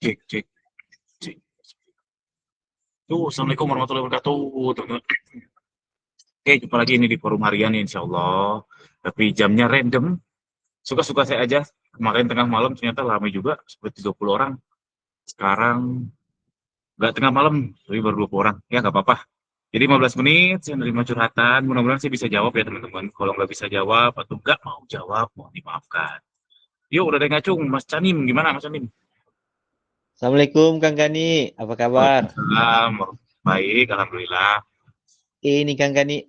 cek, cek, cek. Tuh, Assalamualaikum warahmatullahi wabarakatuh, teman-teman. Oke, jumpa lagi ini di forum harian insya Allah. Tapi jamnya random, suka-suka saya aja. Kemarin tengah malam ternyata ramai juga, seperti 20 orang. Sekarang nggak tengah malam, tapi baru 20 orang. Ya nggak apa-apa. Jadi 15 menit saya menerima curhatan. Mudah-mudahan saya bisa jawab ya teman-teman. Kalau nggak bisa jawab atau nggak mau jawab, mohon dimaafkan. Yuk, udah ada yang ngacung. Mas Canim, gimana Mas Canim? Assalamualaikum Kang Gani, apa kabar? Waalaikumsalam. Baik, Alhamdulillah. Ini Kang Gani,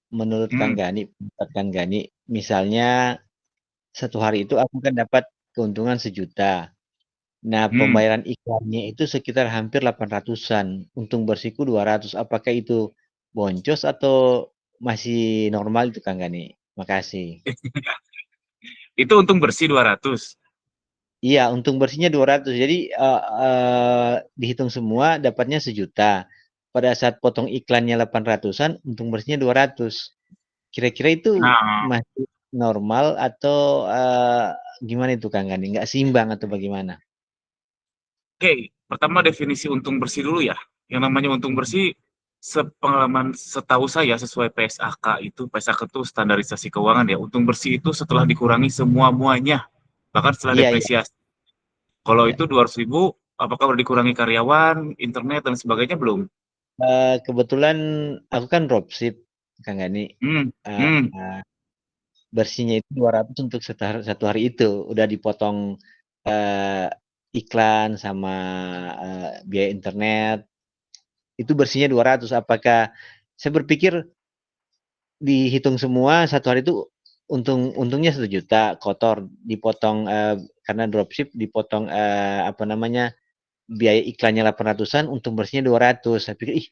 menurut Kang Hmm, Gani, pendapat Kang Gani, misalnya satu hari itu aku kan dapat keuntungan 1 juta. Nah, hmm. pembayaran iklannya itu sekitar hampir 800-an. Untung bersihku 200. Apakah itu boncos atau masih normal itu Kang Gani? Makasih. Itu untung bersih 200. Iya, untung bersihnya 200. Jadi dihitung semua dapatnya 1 juta. Pada saat potong iklannya 800-an, untung bersihnya 200. Kira-kira itu Nah, masih normal atau gimana itu Kang Gani? Nggak seimbang atau bagaimana? oke, pertama definisi untung bersih dulu ya. Yang namanya untung bersih, sepengalaman setahu saya sesuai PSAK itu, PSAK itu standarisasi keuangan ya. Untung bersih itu setelah dikurangi semua-muanya, bahkan setelah Iya, iya, depresiasi. Kalau iya. itu 200.000, apakah udah dikurangi karyawan, internet dan sebagainya belum? Kebetulan aku kan dropship, Kang Gani. Hmm, Eh, hmm. eh, bersihnya itu 200 untuk satu hari itu. Udah dipotong eh, iklan sama biaya internet. Itu bersihnya 200. Apakah saya berpikir dihitung semua satu hari itu untungnya 1 juta kotor dipotong karena dropship dipotong apa namanya biaya iklannya 800-an untung bersihnya 200. Saya pikir ih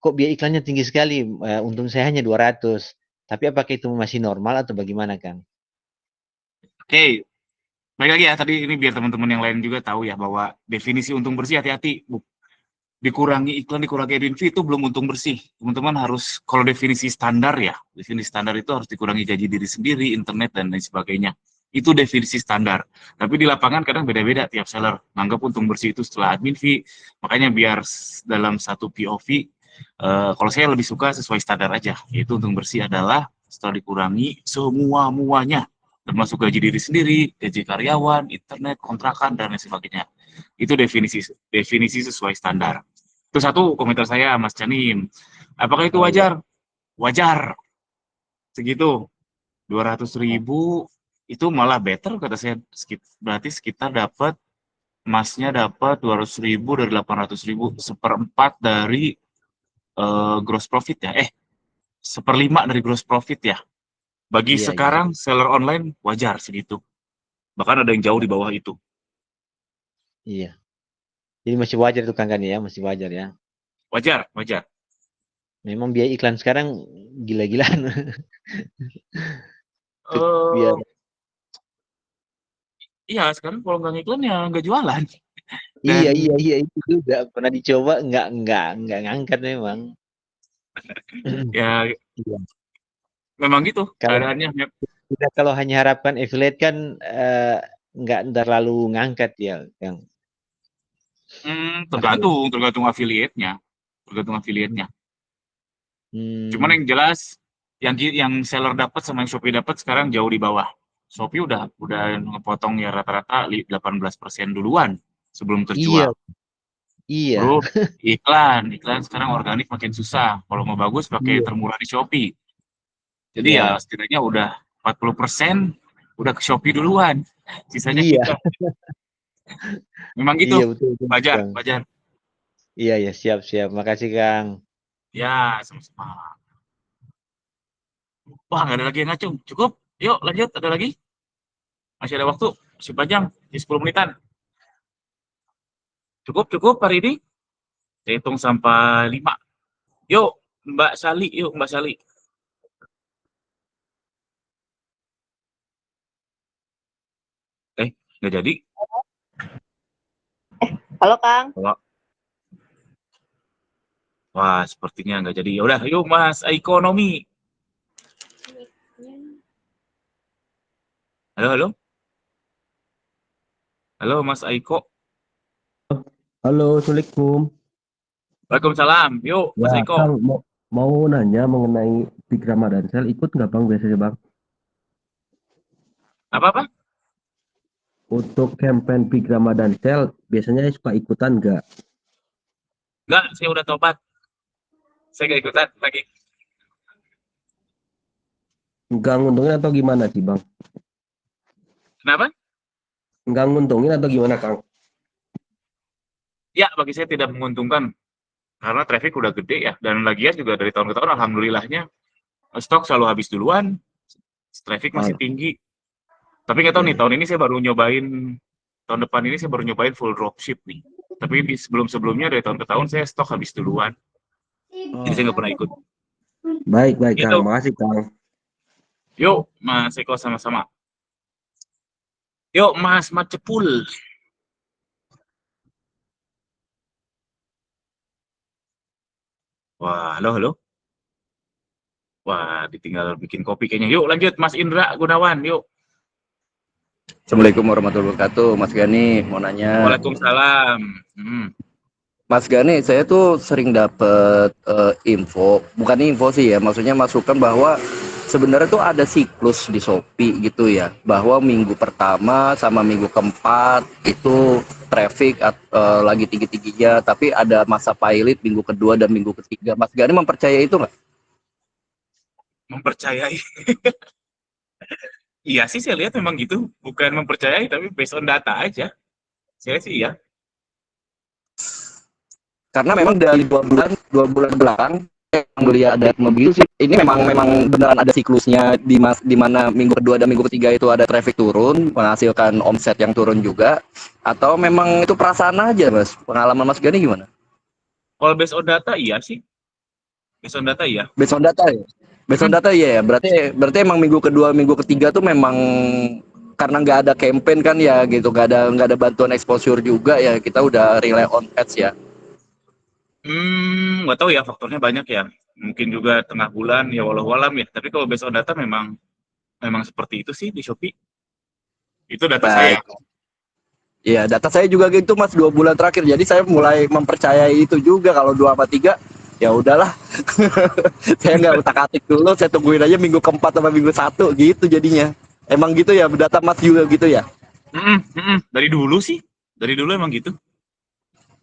kok biaya iklannya tinggi sekali, untung saya hanya 200. Tapi apakah itu masih normal atau bagaimana Kang? Oke, baik lagi ya. Tadi ini biar teman-teman yang lain juga tahu ya bahwa definisi untung bersih hati-hati. Dikurangi iklan, dikurangi admin fee itu belum untung bersih. Teman-teman harus, kalau definisi standar ya, definisi standar itu harus dikurangi gaji diri sendiri, internet, dan lain sebagainya. Itu definisi standar. Tapi di lapangan kadang beda-beda tiap seller. Menganggap untung bersih itu setelah admin fee. Makanya biar dalam satu POV, kalau saya lebih suka sesuai standar aja. Yaitu untung bersih adalah setelah dikurangi semua-muanya. Termasuk gaji diri sendiri, gaji karyawan, internet, kontrakan, dan lain sebagainya. Itu definisi definisi sesuai standar. Itu satu komentar saya, Mas Canim. Apakah itu Oh iya. wajar? Wajar. Segitu. 200.000 itu malah better kata saya. Berarti sekitar dapat, emasnya dapat 200.000 dari 800.000. Seperempat dari gross profit ya. Seperlima dari gross profit ya. Bagi Iya, iya. sekarang seller online wajar segitu. Bahkan ada yang jauh di bawah itu. Iya. Jadi masih wajar itu Kang Gani ya, masih wajar ya. Wajar, wajar. Memang biaya iklan sekarang gila-gilaan. Untuk biar Eh, iya, sekarang kalau nggak ngiklan ya nggak jualan. Dan iya, iya, iya itu juga pernah dicoba nggak ngangkat memang. ya Iya. memang gitu Kalau keadaannya. kita kalau hanya harapkan affiliate kan nggak terlalu ngangkat ya, Kang. Aku, Tergantung, tergantung affiliate-nya, tergantung affiliate-nya. Cuman hmm, yang jelas, yang seller dapat sama yang Shopee dapat sekarang jauh di bawah. Shopee udah ngepotong ya rata-rata 18% duluan sebelum iya, terjual. iya, Bro, iklan sekarang organik makin susah. Kalau mau bagus pakai iya, termurah di Shopee. Jadi ya iya, setidaknya udah 40% udah ke Shopee duluan. Sisanya iya, kita. Memang gitu. iya betul, betul, Wajar, Kang. wajar. Iya, ya siap, siap. Makasih, Kang. Ya, sama-sama. Wah, nggak ada lagi yang ngacung. Cukup. Yuk, lanjut. Ada lagi? Masih ada waktu. Masih panjang. Di 10 menitan. Cukup, cukup hari ini. Saya hitung sampai 5. Yuk, Mbak Sali. Yuk, Mbak Sali. Nggak jadi. Halo Kang. Wah, wah, sepertinya nggak jadi. Ya udah, yuk Mas Ekonomi. Halo, halo. Halo, Mas Aiko. Halo, Assalamualaikum. Waalaikumsalam. Yuk, Mas Ya, Eko. Kang, mau nanya mengenai Big Ramadan Sale, ikut nggak Bang biasanya Bang? Apa-apa? Untuk campaign Big Ramadan Sale, biasanya suka ikutan nggak? Enggak, saya udah tobat. Saya nggak ikutan lagi. Nggak nguntungin atau gimana sih Bang? Kenapa? Nggak nguntungin atau gimana Kang? Ya, bagi saya tidak menguntungkan. Karena traffic udah gede ya. Dan lagian juga dari tahun ke tahun, alhamdulillahnya, stok selalu habis duluan. Traffic masih Al- tinggi. Tapi nggak tahu ya, nih, tahun ini saya baru nyobain, tahun depan ini saya baru nyobain full dropship nih. Tapi di sebelum-sebelumnya dari tahun ke tahun saya stok habis duluan. Jadi saya Oh, nggak pernah ikut. baik baik Kang, Gitu. makasih Kang. Yuk, Mas Eko sama-sama. Yuk, Mas Macepul. Wah, halo, halo. Wah, ditinggal bikin kopi kayaknya. Yuk, lanjut, Mas Indra Gunawan. Yuk. Assalamualaikum warahmatullahi wabarakatuh, Mas Gani. Mau nanya, Waalaikumsalam. Hmm. Mas Gani, saya tuh sering dapet info, bukan info sih ya, maksudnya masukan bahwa sebenarnya tuh ada siklus di Shopee gitu ya, bahwa minggu pertama sama minggu keempat itu traffic lagi tinggi-tingginya, tapi ada masa pilot minggu kedua dan minggu ketiga. Mas Gani mempercayai itu nggak? Mempercayai. Iya sih, saya lihat memang gitu. Bukan mempercayai, tapi based on data aja. Saya sih iya. Karena memang dari dua bulan belakang yang beli ada mobil sih ini memang beneran ada siklusnya di mana minggu kedua dan minggu ketiga itu ada traffic turun menghasilkan omset yang turun juga atau memang itu perasaan aja Mas, pengalaman Mas Gani gimana? Kalau based on data, iya sih. Based on data, iya. Based on data ya, based on Hmm. data ya, berarti emang minggu kedua minggu ketiga tuh memang karena nggak ada campaign kan ya gitu, nggak ada bantuan exposure juga ya, kita udah rely on ads ya. Nggak tahu ya, faktornya banyak ya. Mungkin juga tengah bulan, ya walau alam ya. Tapi kalau based on data memang memang seperti itu sih di Shopee. Itu data saya. Baik. Iya, data saya juga gitu Mas 2 bulan terakhir. Jadi saya mulai mempercayai itu juga kalau 2 sama 3 ya udahlah. Saya nggak utak-atik dulu, saya tungguin aja minggu keempat sama minggu satu gitu jadinya. Emang gitu ya, data Mas juga gitu ya. Dari dulu sih. Dari dulu emang gitu.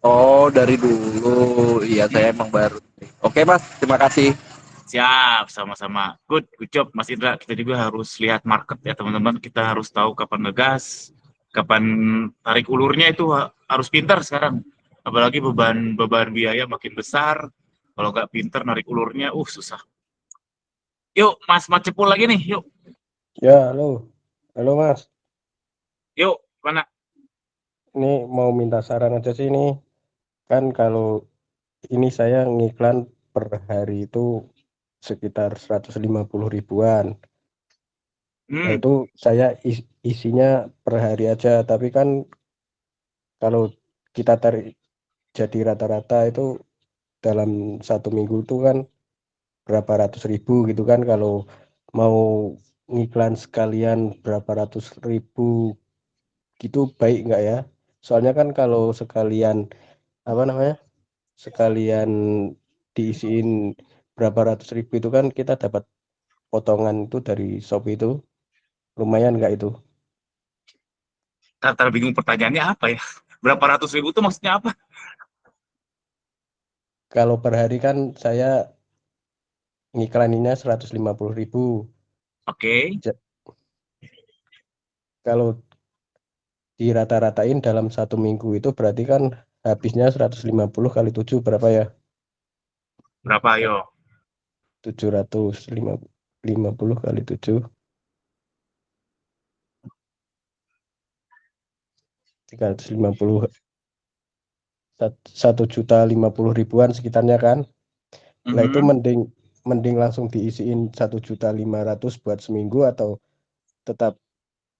Oh, dari dulu. Iya, Mm. saya emang baru. Oke Mas, terima kasih. Siap, sama-sama. Good job Mas Indra. Kita juga harus lihat market ya teman-teman. Kita harus tahu kapan ngegas, kapan tarik ulurnya itu harus pintar sekarang. Apalagi beban beban biaya makin besar. Kalau nggak pintar narik ulurnya, susah. Yuk, Mas Cepul lagi nih. Yuk, Ya, halo. Halo, Mas. yuk, mana? Ini mau minta saran aja sih ini. Kan kalau ini saya ngiklan per hari itu sekitar 150 ribuan. Nah, Hmm, itu saya isinya per hari aja. Tapi kan kalau kita tarik jadi rata-rata itu dalam satu minggu itu kan berapa ratus ribu gitu kan. Kalau mau ngiklan sekalian berapa ratus ribu gitu baik nggak ya? Soalnya kan kalau sekalian apa namanya sekalian diisiin berapa ratus ribu itu kan kita dapat potongan itu dari Shopee itu lumayan nggak itu? tar bingung pertanyaannya apa ya? Berapa ratus ribu itu maksudnya apa? Kalau per hari kan saya ngiklaninnya 150 ribu. Oke. Kalau dirata-ratain dalam satu minggu itu berarti kan habisnya 150 kali 7 berapa ya? Berapa, ayo? 750 kali 7 350 1.050 ribuan sekitarnya kan. Lah itu Mhm. mending langsung diisiin 1.500.000 buat seminggu atau tetap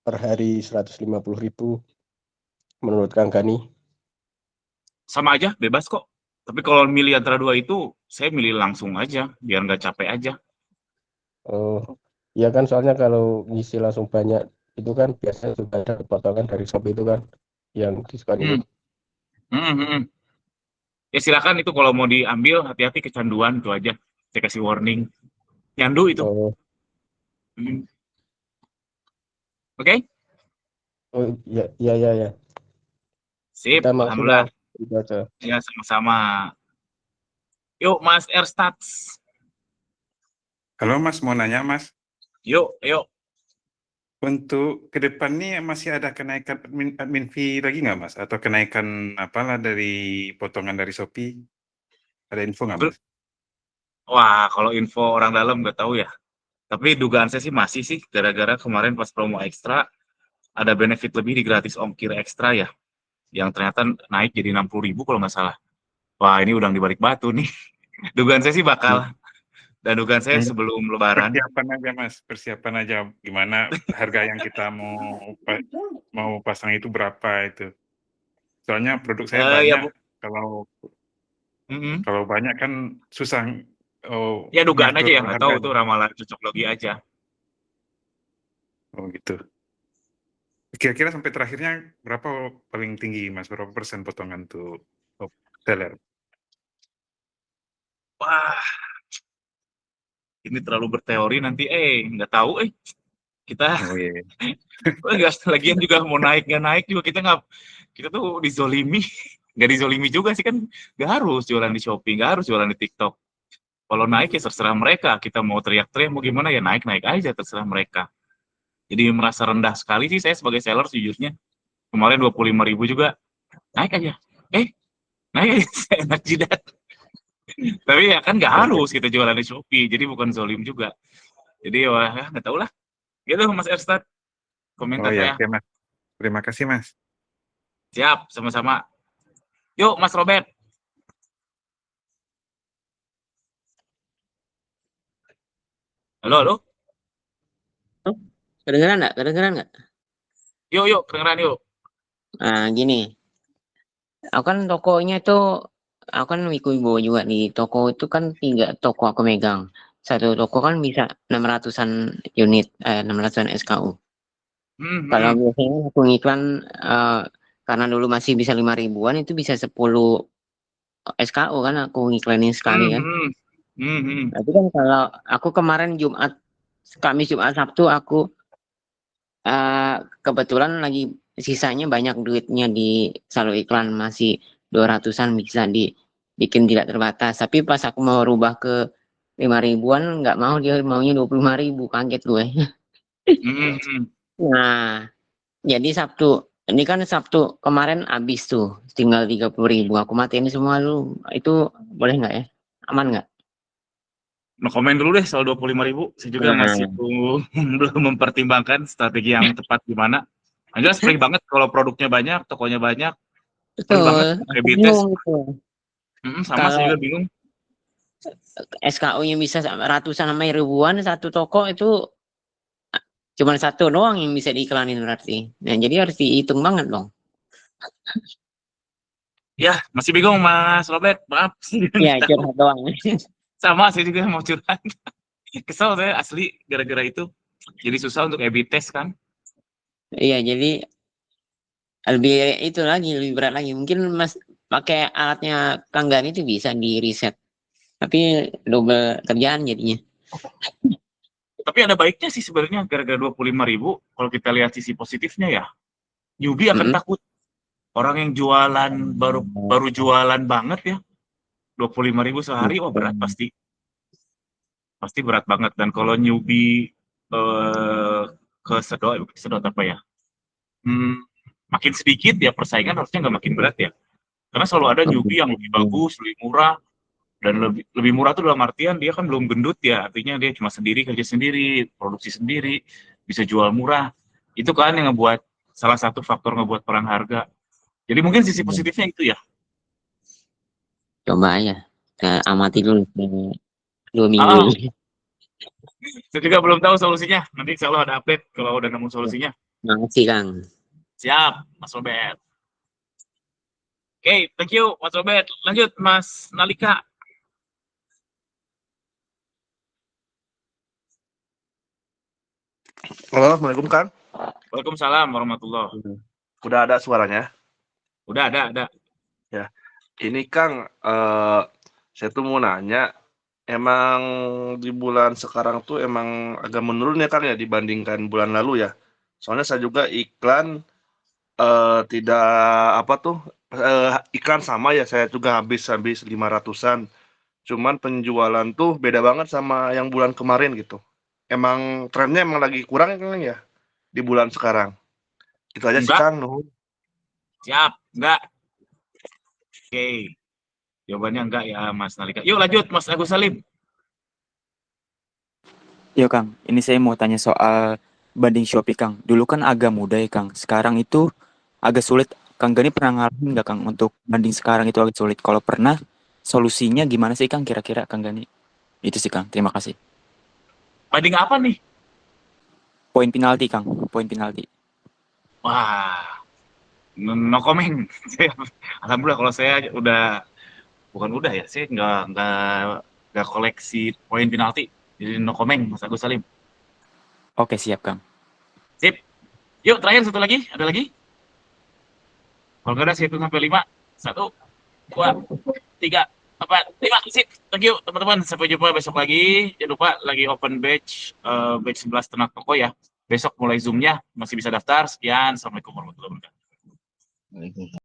per hari 150 ribu menurut Kang Gani? Sama aja, bebas kok. Tapi kalau milih antara dua itu, saya milih langsung aja, biar nggak capek aja. Oh, ya kan soalnya kalau ngisi langsung banyak itu kan biasanya juga ada potongan dari Shopee itu kan yang diskon itu. Hmm. Ya silakan itu kalau mau diambil hati-hati kecanduan itu aja. Saya kasih warning. Nyandu itu. Oh, Hmm. Oke? oh ya, ya, ya, ya. Sip, Kita masuk alhamdulillah. itu aja. Ya sama-sama. Yuk Mas Erstats. Halo Mas, mau nanya Mas, Yuk, yuk. untuk ke depan nih masih ada kenaikan admin fee lagi nggak Mas? Atau kenaikan apalah dari potongan dari Shopee? Ada info nggak Mas? Wah, kalau info orang dalam nggak tahu ya. Tapi dugaan saya sih masih sih, gara-gara kemarin pas promo ekstra, ada benefit lebih di gratis ongkir ekstra ya, yang ternyata naik jadi 60.000 kalau nggak salah. Wah, ini udang di balik batu nih. Dugaan saya sih bakal, dan dugaan saya sebelum lebaran. Persiapan aja Mas, persiapan aja gimana harga yang kita mau pasang itu berapa itu. Soalnya produk saya Ya, banyak, Mm-mm. kalau banyak kan susah Ya dugaan aja ngatur ya, nggak tahu harganya. itu ramalan cocok logi aja. Oh gitu. Kira-kira sampai terakhirnya berapa paling tinggi Mas? Berapa persen potongan tuh seller? Wah, ini terlalu berteori nanti, nggak tahu, kita Oh iya. nggak lagian juga mau naik nggak naik juga kita tuh dizolimi, nggak dizolimi juga sih kan, nggak harus jualan di Shopee, nggak harus jualan di TikTok. Kalau naik ya terserah mereka, kita mau teriak-teriak mau gimana ya naik aja terserah mereka. Jadi merasa rendah sekali sih saya sebagai seller sejujurnya. Kemarin 25.000 juga naik aja, naik aja enak jidat. Tapi ya kan nggak harus kita jualan di Shopee, jadi bukan zolim juga. Jadi wah nggak tahu lah. Gitu Mas Erstad, Oh komentar ya, saya. oke Mas. Terima kasih Mas. Siap, sama-sama. Yuk Mas Robert. Halo, halo. Kedengeran nggak? Kedengeran nggak? Yuk, kedengeran yuk. Nah, gini. Aku kan tokonya itu, aku kan wibu juga di toko itu kan 3 toko aku megang. Satu toko kan bisa 600-an unit, 600-an SKU. Kalau biasanya aku ngiklan, karena dulu masih bisa 5.000-an itu bisa 10 SKU kan aku ngiklanin sekali kan. Tapi kan kalau aku kemarin Kamis, Jumat, Sabtu aku kebetulan lagi sisanya banyak duitnya di saldo iklan masih 200-an bisa dibikin tidak terbatas. Tapi pas aku mau rubah ke 5.000-an nggak mau, dia maunya 25.000, kaget gue. Nah, jadi ini kan Sabtu kemarin habis tuh tinggal 30.000, aku matiin semua lu. Itu boleh nggak ya? Aman nggak? No komen dulu deh soal 25.000. Saya juga masih belum mempertimbangkan strategi yang tepat gimana. Yang jelas free banget kalau produknya banyak, tokonya banyak. Free banget, Betul, aku heavy test. bingung gitu. Sama saya juga bingung. SKU-nya bisa ratusan sampai ribuan, satu toko itu cuma satu doang yang bisa diiklanin berarti. Nah, jadi harus dihitung banget dong. Ya, masih bingung Mas Robert, maaf. Ya, curhat doang. Sama, saya juga mau curhat. Kesel saya asli gara-gara itu. Jadi susah untuk A/B test kan. Iya, jadi lebih berat lagi. Mungkin Mas pakai alatnya Kang Gani itu bisa di reset. Tapi double kerjaan jadinya. Tapi ada baiknya sih sebenarnya gara-gara 25.000. Kalau kita lihat sisi positifnya ya, newbie akan takut. Orang yang jualan baru jualan banget ya, 25.000 sehari, wah berat pasti berat banget. Dan kalau newbie kesedot apa ya, makin sedikit ya persaingan harusnya nggak makin berat ya. Karena selalu ada newbie yang lebih bagus, lebih murah, dan lebih murah tuh dalam artian dia kan belum gendut ya, artinya dia cuma sendiri, kerja sendiri, produksi sendiri, bisa jual murah. Itu kan yang ngebuat salah satu faktor ngebuat perang harga. Jadi mungkin sisi positifnya itu ya. Coba ya. Amati dulu 2 minggu. Saya juga belum tahu solusinya. Nanti insya Allah ada update kalau udah nemu solusinya. Makasih Kang. Siap, Mas Robert. Oke, thank you Mas Robert. Lanjut Mas Nalika. Halo, Assalamualaikum Kang. Waalaikumsalam warahmatullahi. Udah ada suaranya? Udah ada. Ini Kang, saya tuh mau nanya, emang di bulan sekarang tuh emang agak menurun ya Kang ya dibandingkan bulan lalu ya? Soalnya saya juga iklan tidak apa tuh iklan sama ya, saya juga habis 500-an. Cuman penjualan tuh beda banget sama yang bulan kemarin gitu. Emang trennya emang lagi kurang ya Kang ya di bulan sekarang? Itu aja sih Enggak, Kang, nuhun. siap, enggak. Oke, jawabannya enggak ya Mas Nalika. Yuk lanjut Mas Agus Salim. Yo Kang, ini saya mau tanya soal banding Shopee Kang. Dulu kan agak mudah ya Kang, sekarang itu agak sulit. Kang Gani pernah ngalamin nggak Kang untuk banding sekarang itu agak sulit? Kalau pernah, solusinya gimana sih Kang kira-kira Kang Gani? Itu sih Kang, terima kasih. Banding apa nih? Poin penalti Kang, poin penalti. Wah, no comment. Alhamdulillah kalau saya bukan udah ya, saya nggak koleksi poin penalti. Jadi no comment Mas Agus Salim. Oke siap Kang. Sip. Yuk terakhir satu lagi, ada lagi? Kalau nggak ada saya hitung sampai 5. 1, 2, 3, 4, 5. Sip. Thank you teman-teman. Sampai jumpa besok lagi. Jangan lupa lagi open batch 11 Ternak Toko ya. Besok mulai Zoom-nya, masih bisa daftar. Sekian. Assalamualaikum warahmatullahi wabarakatuh. Waalaikumsalam.